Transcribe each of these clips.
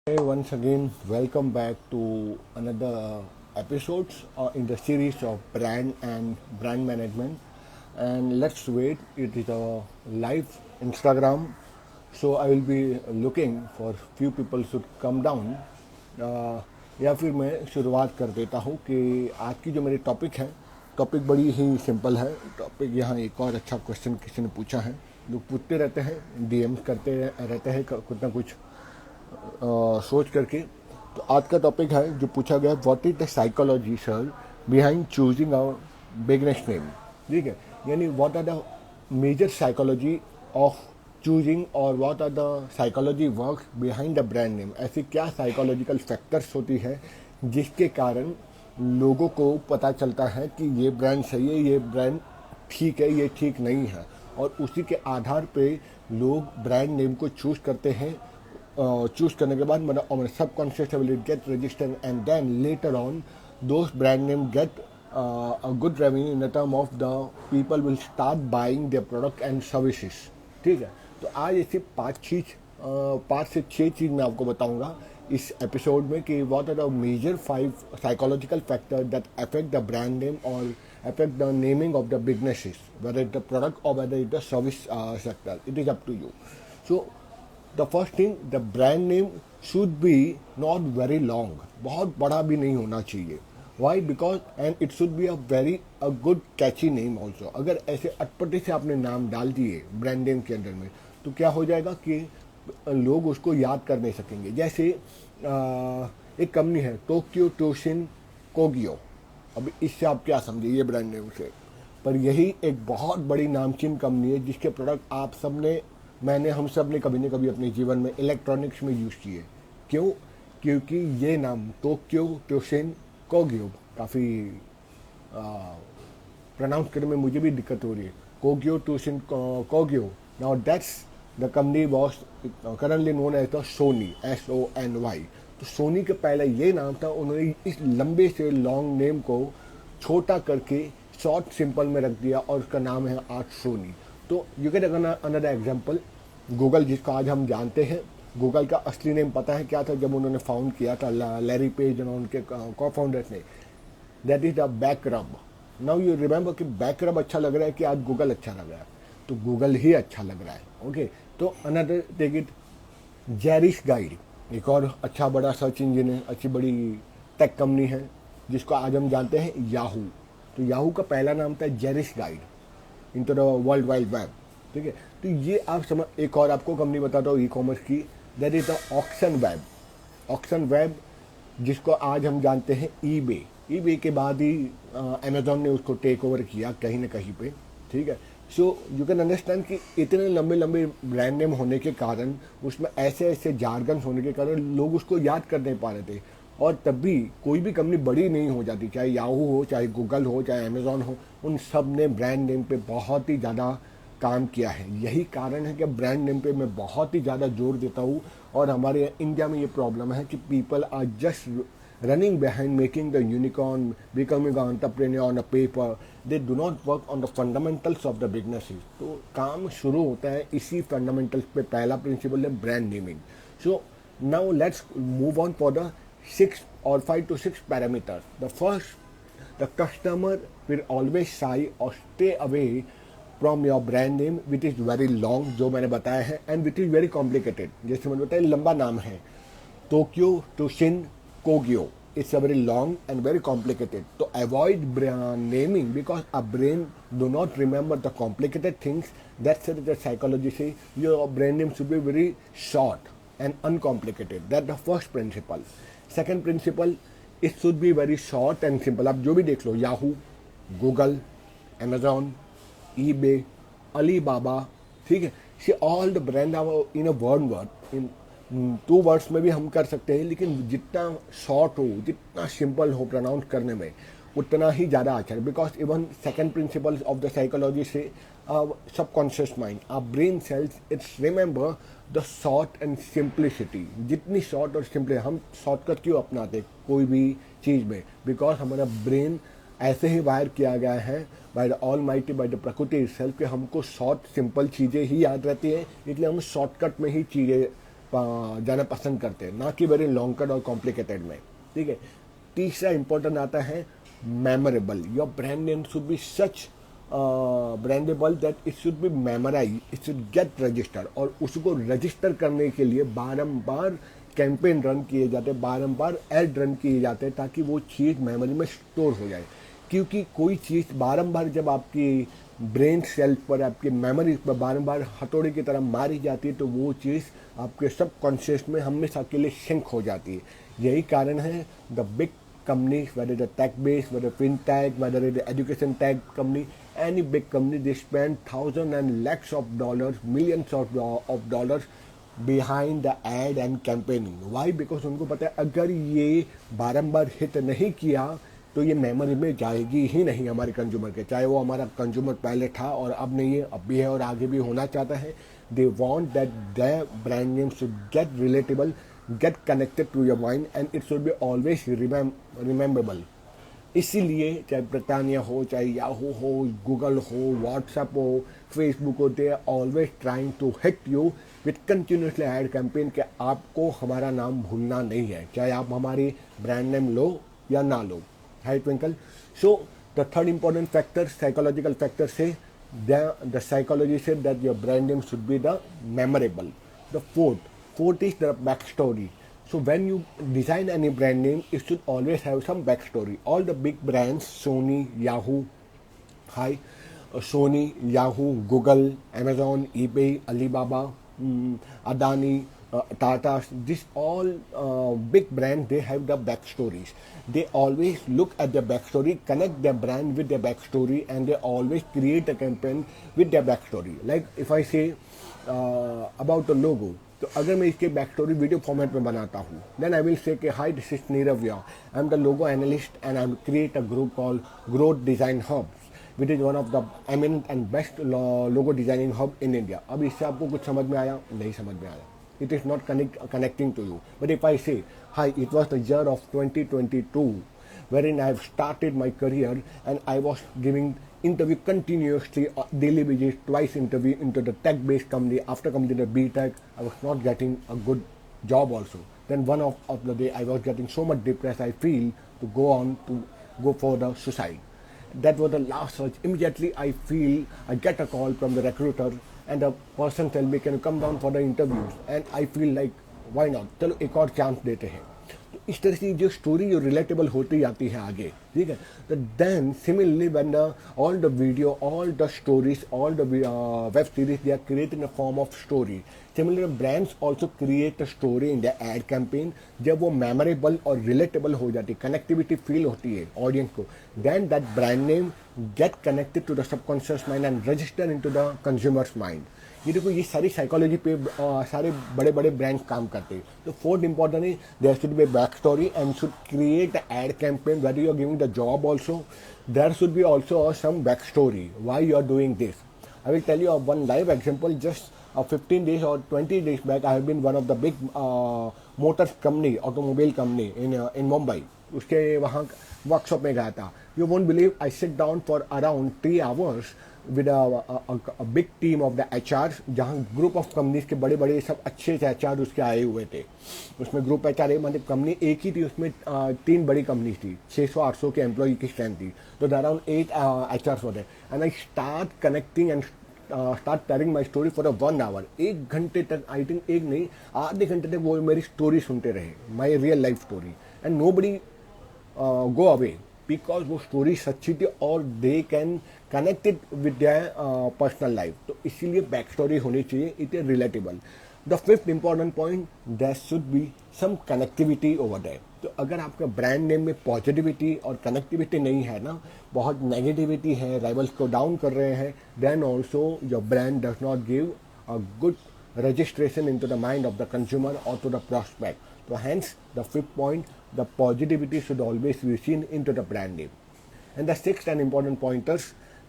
Hey, once again, welcome back to another episodes in the series of brand and brand management. And let's wait, it is a live Instagram, so I will be looking for few people should come down. या फिर मैं शुरुआत कर देता हूँ कि आज की जो मेरी टॉपिक है, टॉपिक बड़ी ही सिंपल है। टॉपिक यहाँ एक और अच्छा क्वेश्चन किसी ने पूछा है, लोग पूछते रहते हैं, डीएम्स करते रहते हैं कुछ ना कुछ सोच करके। तो आज का टॉपिक है जो पूछा गया, what is the psychology sir behind choosing a business name. ठीक है, यानी what are the major psychology of choosing और what are the psychology work behind the brand name. ऐसी क्या साइकोलॉजिकल फैक्टर्स होती है जिसके कारण लोगों को पता चलता है कि ये ब्रांड सही है, ये ब्रांड ठीक है, ये ठीक नहीं है, और उसी के आधार पे लोग ब्रांड नेम को चूज करते हैं। चूज करने के बाद मतलब subconscious will it get registered and then later on those brand name get a good revenue in the term of the people will start buying their product and services। ठीक है, तो आज ऐसी पाँच से छः चीज़ मैं आपको बताऊंगा इस एपिसोड में कि what are the major 5 psychological factor that affect the brand name और affect the naming of the businesses, whether it's the product or whether it's the service sector, it is up to you। So the first thing, the brand name should be not very long, बहुत बड़ा भी नहीं होना चाहिए। Why? Because and it should be a good catchy name also। अगर ऐसे अटपटे से आपने नाम डाल दिए ब्रांड नेम के अंदर में तो क्या हो जाएगा कि लोग उसको याद कर नहीं सकेंगे। जैसे एक कंपनी है टोक्यो टोशिन कोगियो, अब इससे आप क्या समझे ये ब्रांड नेम से, पर यही एक बहुत बड़ी नामचीन कंपनी है जिसके प्रोडक्ट आप सबने हम सब ने कभी न कभी अपने जीवन में इलेक्ट्रॉनिक्स में यूज़ किए। क्यों? क्योंकि ये नाम टोक्यो टोशिन कोगियो काफ़ी प्रोनाउंस करने में मुझे भी दिक्कत हो रही है। Kogyo Tsushin Kogyo, now that's the company was currently known as the Sony, SONY। तो सोनी के पहले ये नाम था, उन्होंने इस लंबे से लॉन्ग नेम को छोटा करके शॉर्ट सिंपल में रख दिया और उसका नाम है आज सोनी। तो you can another example, Google जिसको आज हम जानते हैं, गूगल का असली नेम पता है क्या था जब उन्होंने फाउंड किया था लैरी पेज और उनके को फाउंडर्स ने? दैट इज द बैक रब। नाउ यू रिमेंबर कि बैक रब अच्छा लग रहा है कि आज गूगल अच्छा लग रहा है, तो गूगल ही अच्छा लग रहा है। ओके, तो अनदर टेक इट, जेरिश गाइड, एक और अच्छा बड़ा सर्च इंजन है, अच्छी बड़ी टेक कंपनी है जिसको आज हम जानते हैं याहू। तो याहू का पहला नाम था Jerry's guide into the world wide web. ठीक है, तो ये आप समझ। एक और आपको कंपनी बताता हूँ ई कॉमर्स की, that is the auction web. Auction web जिसको आज हम जानते हैं ईबे। ईबे के बाद ही अमेजोन ने उसको टेक ओवर किया कहीं ना कहीं पे। ठीक है, सो यू कैन अंडरस्टैंड कि इतने लंबे लंबे ब्रांड नेम होने के कारण, उसमें ऐसे ऐसे जार्गन्स होने के कारण लोग उसको याद कर नहीं पा रहे थे। और तब भी कोई भी कंपनी बड़ी नहीं हो जाती, चाहे याहू हो, चाहे गूगल हो, चाहे अमेजोन हो, उन सब ने ब्रांड नेम पे बहुत ही ज़्यादा काम किया है। यही कारण है कि ब्रांड नेम पे मैं बहुत ही ज़्यादा जोर देता हूँ। और हमारे इंडिया में ये प्रॉब्लम है कि people are just running behind making the unicorn, becoming entrepreneur on a paper, they do not work on the fundamentals of the businesses. तो काम शुरू होता है इसी फंडामेंटल्स पे। पहला प्रिंसिपल है brand naming. So now let's move on for the 6 or 5 to 6 parameters। The first, the customer will always shy or stay away from your brand name which is very long, जो मैंने बताया है, and which is very complicated। जैसे मैंने बताया लंबा नाम है Tokyo टोशिन कोगियो, it's a very long and very complicated। तो avoid brand naming because a brain do not remember the complicated things। That's the psychology say your brand name should be very short and uncomplicated। That's the first principle। Second principle, it should be very short and simple. आप जो भी देख लो, Yahoo, Google, Amazon, eBay, Alibaba, ठीक है, see all the brand in a word, in 2 words में भी हम कर सकते हैं, लेकिन जितना शॉर्ट हो, जितना सिंपल हो प्रोनाउंस करने में, उतना ही ज़्यादा अच्छा है। Because even second principle of the psychology से subconscious mind, our brain cells, it's remember the short and simplicity. जितनी शॉर्ट और सिंपल, हम शॉर्टकट क्यों अपनाते कोई भी चीज़ में? बिकॉज हमारा ब्रेन ऐसे ही वायर किया गया है by the all mighty, by the प्रकृति सेल्फ, कि हमको शॉर्ट सिंपल चीज़ें ही याद रहती हैं, इसलिए हम शॉर्टकट में ही चीज़ें जाना पसंद करते हैं, ना कि वेरी लॉन्ग कट और कॉम्प्लिकेटेड में, ठीक है। तीसरा इंपॉर्टेंट आता है memorable. Your brand name should be such brandable that it should be memorise, it should get registered, और उसको रजिस्टर करने के लिए बारंबार कैंपेन रन किए जाते हैं, बारंबार एड रन किए जाते हैं, ताकि वो चीज़ मेमोरी में स्टोर हो जाए। क्योंकि कोई चीज़ बारंबार जब आपकी ब्रेन सेल पर, आपकी मेमोरी पर बारंबार हथौड़े की तरह मारी जाती है, तो वो चीज़ आपके सब कॉन्शियस में हमेशा के लिए सिंक हो जाती है। यही कारण है the big companies, whether the tech based, whether fintech, whether it is education tech company, any big company, they spend thousands and lakhs of dollars, millions of dollars behind the ad and campaigning. Why? Because उनको पता है अगर ये बारंबार hit नहीं किया तो ये मेमोरी में जाएगी ही नहीं हमारे कंज्यूमर के, चाहे वो हमारा कंज्यूमर पहले था और अब नहीं है, अब भी है और आगे भी होना चाहता है। They want that their brand name should get relatable, get connected to your mind, and it should be always rememberable. इसीलिए चाहे ब्रिटानिया हो, चाहे याहू हो, गूगल हो, व्हाट्सएप हो, फेसबुक हो, they are always trying to hit you with continuously ad campaign के आपको हमारा नाम भूलना नहीं है, चाहे आप हमारी ब्रांड नेम लो या ना लो। Hi Twinkle. So the third important factor, psychological factor से the psychology said that your brand name should be the memorable. The fourth is the backstory. So when you design any brand name, it should always have some backstory. All the big brands, Sony, Yahoo, Sony, Yahoo, Google, Amazon, eBay, Alibaba, Adani, Tata, this all big brands, they have the backstories. They always look at the backstory, connect their brand with their backstory, and they always create a campaign with their backstory. Like if I say about the logo, तो अगर मैं इसके back story video format में बनाता हूँ, then I will say कि hi this is Nirav, I am the logo analyst and I create a group call growth design hubs, which is one of the eminent and best logo designing hub in India. अब इससे आपको कुछ समझ में आया? नहीं समझ में आया। It is not connecting to you. But if I say, hi, it was the year of 2022, wherein I have started my career and I was giving interview continuously, daily basis, twice interview into the tech-based company. After completing the B.Tech, I was not getting a good job also. Then one of the day, I was getting so much depressed, I feel to go for the suicide. That was the last search. Immediately, I get a call from the recruiter, and the person tell me, can you come down for the interviews? And I feel like, why not? चलो एक और chance देते हैं। तो इस तरह से जो स्टोरी जो रिलेटेबल होती जाती है आगे, ठीक है। तो then similarly when all the video, all the stories, all the web series, they are created in a form of story. Similarly, brands also create a story in their ad campaign. जब वो memorable और relatable हो जाती है, connectivity feel होती है audience को, then that brand name get connected to the subconscious mind and register into the consumers mind. ये देखो, ये सारी साइकोलॉजी पे सारे बड़े बड़े ब्रांड्स काम करते हैं। तो फोर्थ इंपॉर्टेंट है, there should be back story and should create ad campaign where you are giving the job also, there should be also some back story why you are doing this. I will tell you one live example. Just 15 days or 20 days back, I have been one of the big motors company, automobile company in Mumbai. उसके वहाँ workshop में गया था। You won't believe, I sit down for around 3 hours with a big team of the HR, जहाँ group of companies के बड़े बड़े सब अच्छे से HR उसके आए हुए थे। उसमें ग्रुप HR मतलब कंपनी एक ही थी, उसमें 3 बड़ी कंपनीज थी, 600-800 के एम्प्लॉय की स्ट्रेंथ थी। तो अराउंड 8 HRs होते, and I start connecting and start telling my story for 1 hour। 1 घंटे तक, आई थिंक एक नहीं, आधे घंटे तक वो मेरी स्टोरी सुनते रहे, my real life story, and nobody go away because वो स्टोरी सच्ची थी और they can connected with their personal life. तो इसीलिए बैक स्टोरी होनी चाहिए, it is relatable. The fifth important point, there should be some connectivity over there. तो अगर आपका ब्रांड नेम में पॉजिटिविटी और कनेक्टिविटी नहीं है ना, बहुत नेगेटिविटी है, राइवल्स को डाउन कर रहे हैं, then also your brand does not give a good registration into the mind of the consumer or to the prospect. So hence the fifth point, the positivity should always be seen into the brand name. And the sixth and important pointers,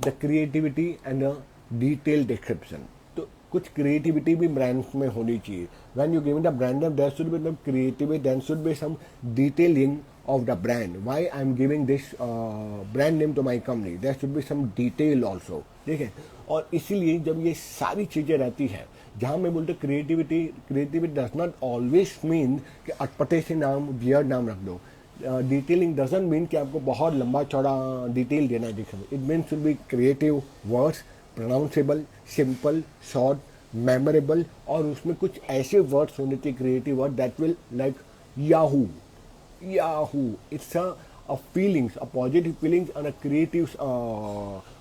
the creativity and the detailed description. तो कुछ creativity भी brands में होनी चाहिए. When you give the brand name, there should be some creativity, there should be some detailing of the brand, why I am giving this brand name to my company, there should be some detail also, ठीक है। और इसीलिए जब ये सारी चीज़ें रहती हैं, जहाँ मैं बोलते creativity does not always mean कि अटपटे से नाम वियर्ड नाम रख दो। डिटेलिंग डजंट मीन कि आपको बहुत लंबा चौड़ा डिटेल देना है दिखने में। It means should be creative words, pronounceable, simple, short, memorable, और उसमें कुछ ऐसे वर्ड्स होने चाहिए, creative word that will like Yahoo, it's a feelings, a positive feelings and a creative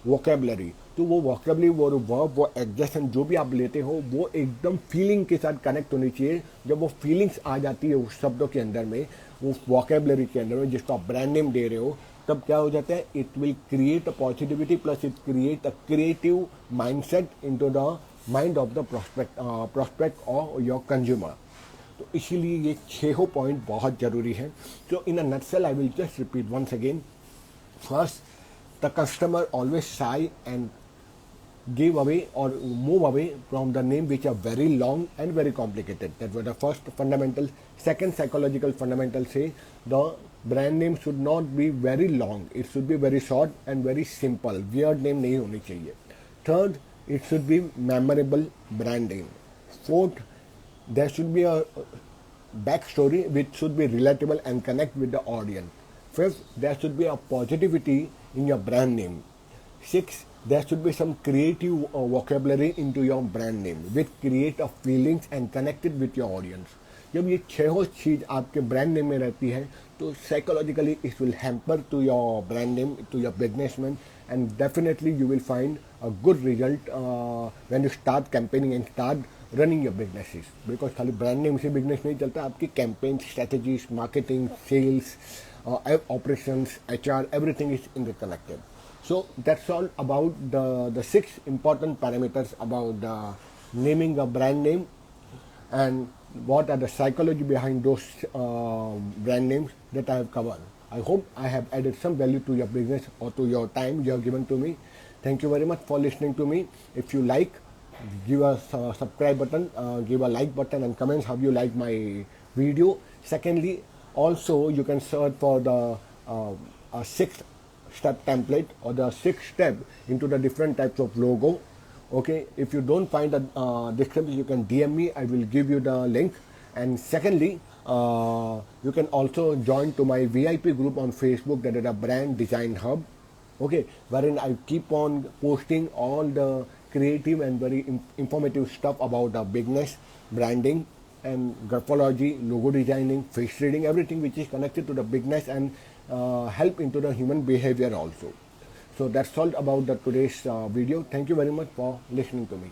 vocabulary। तो वो vocabulary, वो verb, वो adjacent जो भी आप लेते हो, वो एकदम फीलिंग के साथ कनेक्ट होनी चाहिए। जब वो फीलिंग्स आ जाती है उस शब्दों के अंदर में, वो vocabulary के अंदर में, जिसको आप ब्रांड नेम दे रहे हो, तब क्या हो जाता है, it will create a positivity plus it create a creative mindset into the mind of the prospect और योर कंज्यूमर। तो इसीलिए ये 6 पॉइंट बहुत ज़रूरी है। तो in a nutshell I will just repeat once again. First, the customer always shy and give away or move away from the name which are very long and very complicated. That was the first fundamental. Second psychological fundamental say the brand name should not be very long. It should be very short and very simple. Weird name नहीं होनी चाहिए. Third, it should be memorable brand name. Fourth, there should be a backstory which should be relatable and connect with the audience. Fifth, there should be a positivity in your brand name. Sixth, there should be some creative vocabulary into your brand name which create a feelings and connected with your audience. जब ये 6 चीज़ आपके brand name में रहती है, तो psychologically it will hamper to your brand name, to your businessman, and definitely you will find a good result when you start campaigning and start running your businesses. Because खाली brand name से business नहीं चलता, आपकी campaign, strategies, marketing, sales, operations, HR, everything is interconnected. So that's all about the 6 important parameters about the naming a brand name and what are the psychology behind those brand names that I have covered. I hope I have added some value to your business or to your time you have given to me. Thank you very much for listening to me. If you like, give a subscribe button, give a like button and comments how you like my video. Secondly, also you can search for the 6th step template or the 6th step into the different types of logo. Okay, if you don't find the description, you can DM me, I will give you the link. And secondly, you can also join to my VIP group on Facebook, that is a Brand Design Hub, okay, wherein I keep on posting all the creative and very informative stuff about the business, branding and graphology, logo designing, face reading, everything which is connected to the business and help into the human behavior also. So that's all about the today's video. Thank you very much for listening to me.